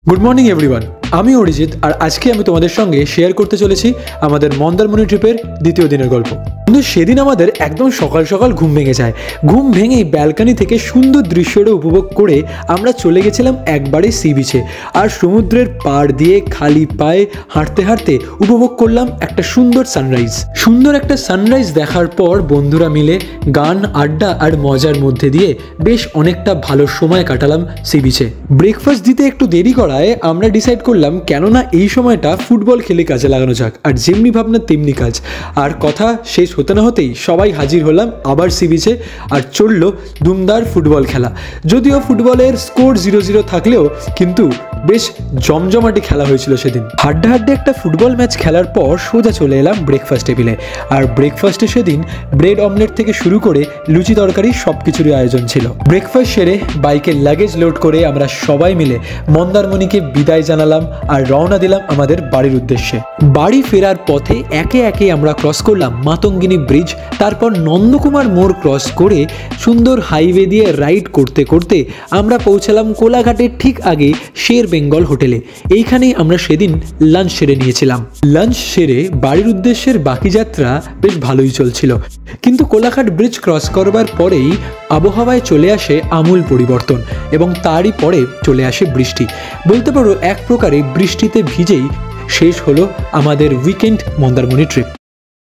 Good morning everyone, আমি অরিজিৎ আর আজকে আমি তোমাদের সঙ্গে শেয়ার করতে চলেছি আমাদের মন্দারমণি ট্রিপের দ্বিতীয় দিনের গল্প। কিন্তু সেদিন আমাদের একদম সকাল সকাল ঘুম ভেঙে যায়। ঘুম ভেঙেই ব্যালকনি থেকে সুন্দর দৃশ্যটা উপভোগ করে আমরা চলে গেছিলাম একবারে সি বিচে, আর সমুদ্রের পাড় দিয়ে খালি পায়ে হাঁটতে হাঁটতে উপভোগ করলাম একটা সুন্দর সানরাইজ দেখার পর বন্ধুরা মিলে গান, আড্ডা আর মজার মধ্যে দিয়ে বেশ অনেকটা ভালো সময় কাটালাম সি বিচে। ব্রেকফাস্ট দিতে একটু দেরি করায় আমরা ডিসাইড করলাম কেননা এই সময়টা ফুটবল খেলে কাজে লাগানো যাক, আর যেমনি ভাবনা তেমনি কাজ। আর কথা শেষ হতে না হতেই সবাই হাজির হলাম আবার সি বিচে, আর চললো দুমদার ফুটবল খেলা। যদিও ফুটবলের স্কোর 0-0 থাকলেও কিন্তু বেশ জমজমাটি খেলা হয়েছিল সেদিন। হাড্ডাহাড্ডি একটা ফুটবল ম্যাচ খেলার পর সোজা চলে এলাম ব্রেকফাস্ট টেবিলে। আর ব্রেকফাস্টে সেদিন ব্রেড অমলেট থেকে শুরু করে লুচি তরকারি সব কিছুরই আয়োজন ছিল। ব্রেকফাস্ট সেরে বাইকে লাগেজ লোড করে আমরা সবাই মিলে মন্দারমণিকে বিদায় জানালাম আর রওনা দিলাম আমাদের বাড়ির উদ্দেশ্যে। বাড়ি ফেরার পথে একে একে আমরা ক্রস করলাম মাতঙ্গিনী ব্রিজ, তারপর নন্দকুমার মোড় ক্রস করে সুন্দর হাইওয়ে দিয়ে রাইড করতে করতে আমরা পৌঁছালাম কোলাঘাটের ঠিক আগে শের বেঙ্গল হোটেলে। এইখানেই আমরা সেদিন লাঞ্চ সেরে নিয়েছিলাম। লাঞ্চ সেরে বাড়ির উদ্দেশ্যের বাকি যাত্রা বেশ ভালোই চলছিল, কিন্তু কোলাঘাট ব্রিজ ক্রস করবার পরেই আবহাওয়ায় চলে আসে আমূল পরিবর্তন এবং তারই পরে চলে আসে বৃষ্টি। বলতে পারো এক প্রকারে বৃষ্টিতে ভিজেই শেষ হলো আমাদের উইকেন্ড মন্দারমণি ট্রিপ।